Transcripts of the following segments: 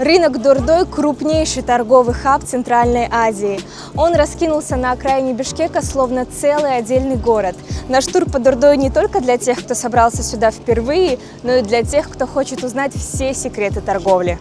Рынок Дордой – крупнейший торговый хаб Центральной Азии. Он раскинулся на окраине Бишкека, словно целый отдельный город. Наш тур по Дордой не только для тех, кто собрался сюда впервые, но и для тех, кто хочет узнать все секреты торговли.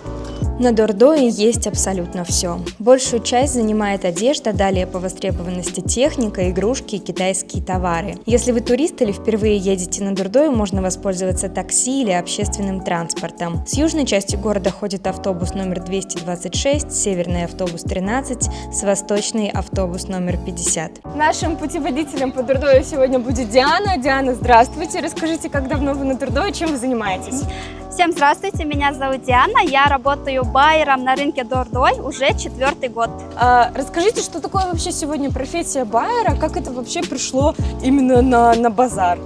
На Дордое есть абсолютно все. Большую часть занимает одежда, далее по востребованности техника, игрушки и китайские товары. Если вы турист или впервые едете на Дордой, можно воспользоваться такси или общественным транспортом. С южной части города ходит автобус номер 226, северный автобус 13, с восточный автобус номер 50. Нашим путеводителем по Дордою сегодня будет Диана. Диана, здравствуйте. Расскажите, как давно вы на Дордое, чем вы занимаетесь? Всем здравствуйте, меня зовут Диана, я работаю байером на рынке Дордой уже 4-й год. Расскажите, что такое вообще сегодня профессия байера, как это вообще пришло именно на базар?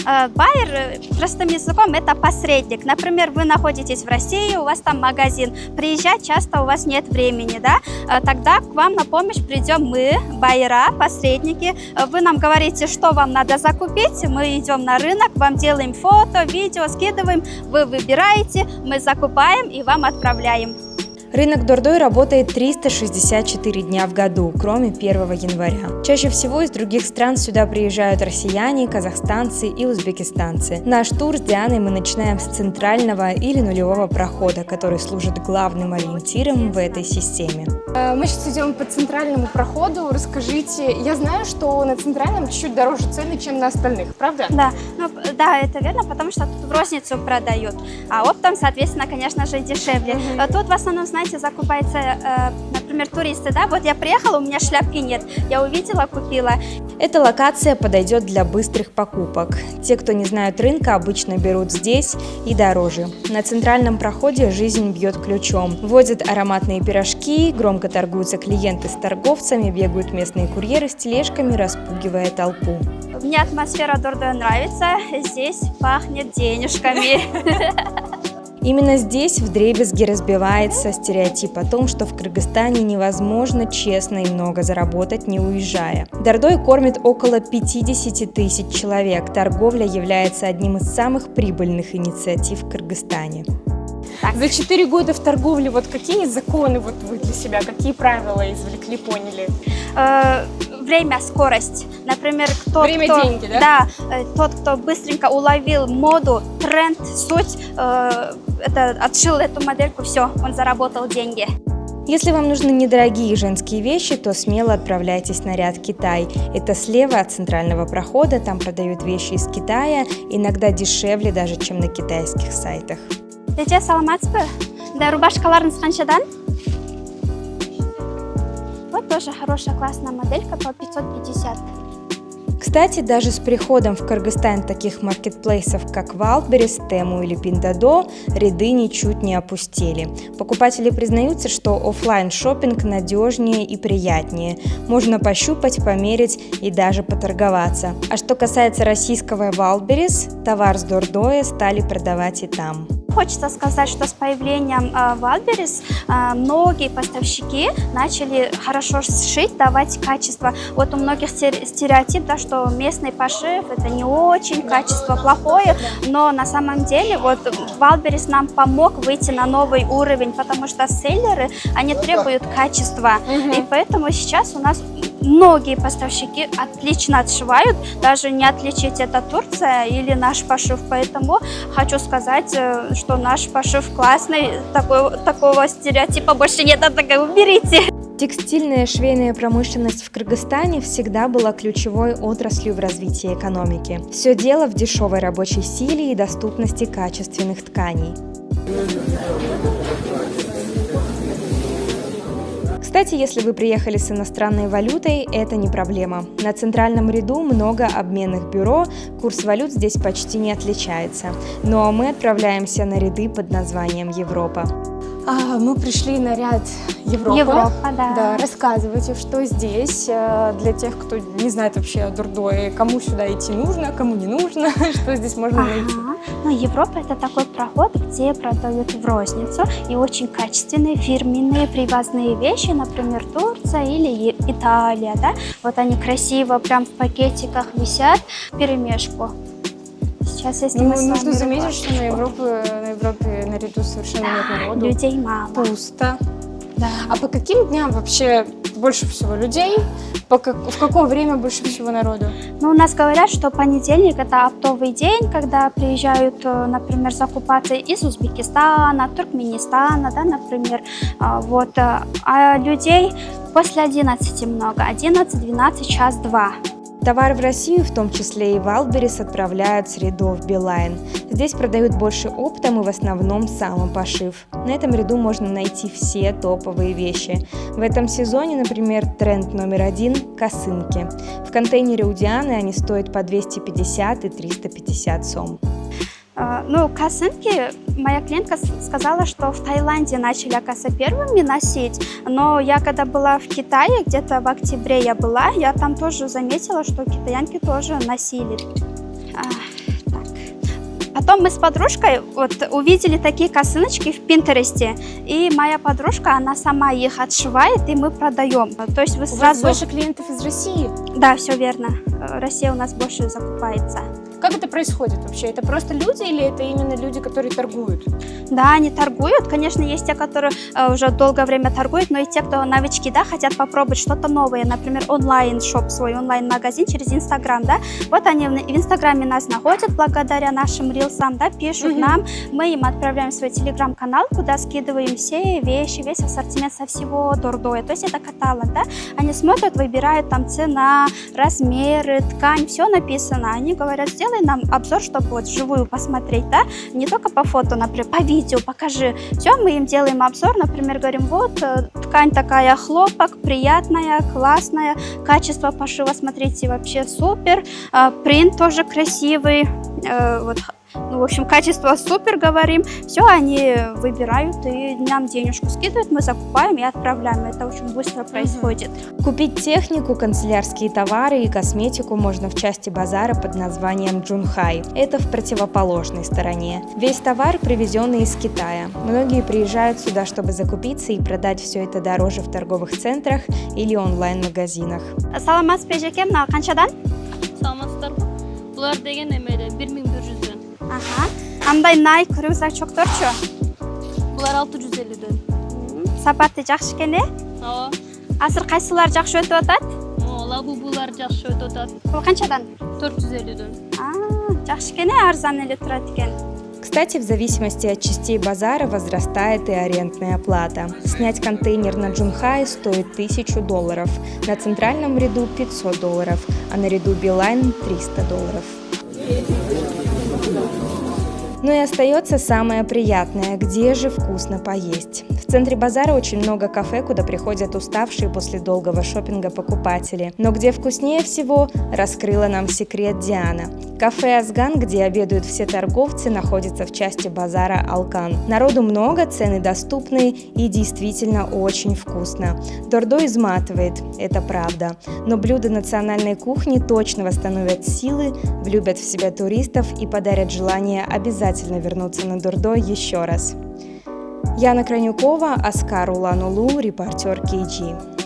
Байер, простым языком, это посредник. Например, вы находитесь в России, у вас там магазин, приезжать часто у вас нет времени, да? Тогда к вам на помощь придем мы, байера, посредники. Вы нам говорите, что вам надо закупить, мы идем на рынок, вам делаем фото, видео, скидываем, вы выбираете, мы закупаем и вам отправляем. Рынок Дордой работает 364 дня в году, кроме 1 января. Чаще всего из других стран сюда приезжают россияне, казахстанцы и узбекистанцы. Наш тур с Дианой мы начинаем с центрального или нулевого прохода, который служит главным ориентиром в этой системе. Мы сейчас идем по центральному проходу. Расскажите, я знаю, что на центральном чуть дороже цены, чем на остальных, правда? Да, да, это верно, потому что тут в розницу продают, а оптом, соответственно, конечно же, дешевле. Тут в основном, знаете, закупается, например, туристы, да, вот я приехала, у меня шляпки нет, я увидела, купила. Эта локация подойдет для быстрых покупок. Те, кто не знают рынка, обычно берут здесь и дороже. На центральном проходе жизнь бьет ключом. Возят ароматные пирожки, громко торгуются клиенты с торговцами, бегают местные курьеры с тележками, распугивая толпу. Мне атмосфера Дордоя нравится, здесь пахнет денежками. Именно здесь вдребезги разбивается стереотип о том, что в Кыргызстане невозможно честно и много заработать, не уезжая. Дордой кормит около 50 тысяч человек. Торговля является одним из самых прибыльных инициатив в Кыргызстане. За 4 года в торговле вот какие законы вот вы для себя, какие правила извлекли, поняли? Время, скорость. Например, деньги, да? Да, тот, кто быстренько уловил моду, тренд, суть, отшил эту модельку, все, он заработал деньги. Если вам нужны недорогие женские вещи, то смело отправляйтесь на ряд Китай. Это слева от центрального прохода, там продают вещи из Китая, иногда дешевле даже, чем на китайских сайтах. Эти саламатспы, да, рубашкаларыңыз қаншадан? Вот тоже хорошая классная моделька по 550. Кстати, даже с приходом в Кыргызстан таких маркетплейсов, как Wildberries, Temu или Pinduoduo, ряды ничуть не опустели. Покупатели признаются, что офлайн-шоппинг надежнее и приятнее. Можно пощупать, померить и даже поторговаться. А что касается российского Wildberries, товар с Дордоя стали продавать и там. Хочется сказать, что с появлением Wildberries многие поставщики начали хорошо сшить, давать качество. Вот у многих стереотип, да, что местный пошив это не очень, качество плохое, но на самом деле вот Wildberries нам помог выйти на новый уровень, потому что селлеры, они требуют качества, и поэтому сейчас у нас многие поставщики отлично отшивают, даже не отличить, это Турция или наш пошив, поэтому хочу сказать, что наш пошив классный, такого стереотипа больше нет, уберите. Текстильная швейная промышленность в Кыргызстане всегда была ключевой отраслью в развитии экономики. Все дело в дешевой рабочей силе и доступности качественных тканей. Кстати, если вы приехали с иностранной валютой, это не проблема. На центральном ряду много обменных бюро, курс валют здесь почти не отличается. Но мы отправляемся на ряды под названием Европа. Мы пришли на ряд Европа. Европа, да. Да, рассказывайте, что здесь для тех, кто не знает вообще о Дордое, кому сюда идти нужно, кому не нужно, что здесь можно найти. Ну, Европа это такой проход, где продают в розницу и очень качественные фирменные привозные вещи, например, Турция или Италия, да? Вот они красиво прям в пакетиках висят, вперемешку. Сейчас, если нужно заметить, что на Европе наряду совершенно нет народу. Людей мало. Пусто. Да. А по каким дням вообще больше всего людей? В какое время больше всего народу? Ну, у нас говорят, что понедельник – это оптовый день, когда приезжают, например, закупаться из Узбекистана, Туркменистана, да, например. Вот. А людей после 11 много. 11, 12, час, 2. Товары в Россию, в том числе и Wildberries, отправляют с рядов Билайн. Здесь продают больше оптом и в основном самопошив. На этом ряду можно найти все топовые вещи. В этом сезоне, например, тренд номер 1 – косынки. В контейнере у Дианы они стоят по 250 и 350 сом. Ну, косынки, моя клиентка сказала, что в Таиланде начали, оказывается, первыми носить, но я когда была в Китае, где-то в октябре я там тоже заметила, что китаянки тоже носили. Так. Потом мы с подружкой увидели такие косыночки в Пинтересте, и моя подружка, она сама их отшивает, и мы продаем. То есть вы сразу... У вас больше клиентов из России? Да, все верно. Россия у нас больше закупается. Как это происходит вообще? Это просто люди или это именно люди, которые торгуют? Да, они торгуют. Конечно, есть те, которые уже долгое время торгуют, но и те, кто новички, да, хотят попробовать что-то новое. Например, онлайн-шоп, свой онлайн-магазин через Инстаграм, да. Вот они в Инстаграме нас находят благодаря нашим рилсам, да, пишут нам. Мы им отправляем свой телеграм-канал, куда скидываем все вещи, весь ассортимент со всего Дордоя. То есть это каталог, да. Они смотрят, выбирают там цена, размеры, ткань, все написано. Они говорят, сделай нам обзор, чтобы вот вживую посмотреть, да, не только по фото, например, по видео покажи. Все, мы им делаем обзор, например, говорим, вот ткань такая, хлопок, приятная, классная, качество пошива, смотрите, вообще супер, принт тоже красивый, вот. Ну, в общем, качество супер, говорим. Все, они выбирают и нам денежку скидывают, мы закупаем и отправляем. Это очень быстро происходит. Купить технику, канцелярские товары и косметику можно в части базара под названием Джунхай. Это в противоположной стороне. Весь товар привезенный из Китая. Многие приезжают сюда, чтобы закупиться и продать все это дороже в торговых центрах или онлайн-магазинах. Саламатсыз бе жеке, мына қаншадан? Саламатсыздар ғой. Бұлар деген немеде 1100-ден. Андай Nike рюкзачоктор-чо? Бұлар 650-ден. Сапаты жақсы екен, е? Ооба. Азыр қайсылар жақсы өтіп атат? Лабубулар жақсы өтіп атат. Бұл қаншадан? 450-ден. Жақсы екен, арзан эле турат екен. Кстати, в зависимости от частей базара возрастает и арендная плата. Снять контейнер на Джунхае стоит $1000, на центральном ряду $500, а на ряду Билайн $300. Ну и остается самое приятное – где же вкусно поесть. В центре базара очень много кафе, куда приходят уставшие после долгого шопинга покупатели. Но где вкуснее всего, раскрыла нам секрет Диана. Кафе «Азган», где обедают все торговцы, находится в части базара «Алкан». Народу много, цены доступные и действительно очень вкусно. Дордой изматывает, это правда. Но блюда национальной кухни точно восстановят силы, влюбят в себя туристов и подарят желание обязательно вернуться на Дордой еще раз. Яна Кранюкова, Оскар Улан-Улу, репортер KG.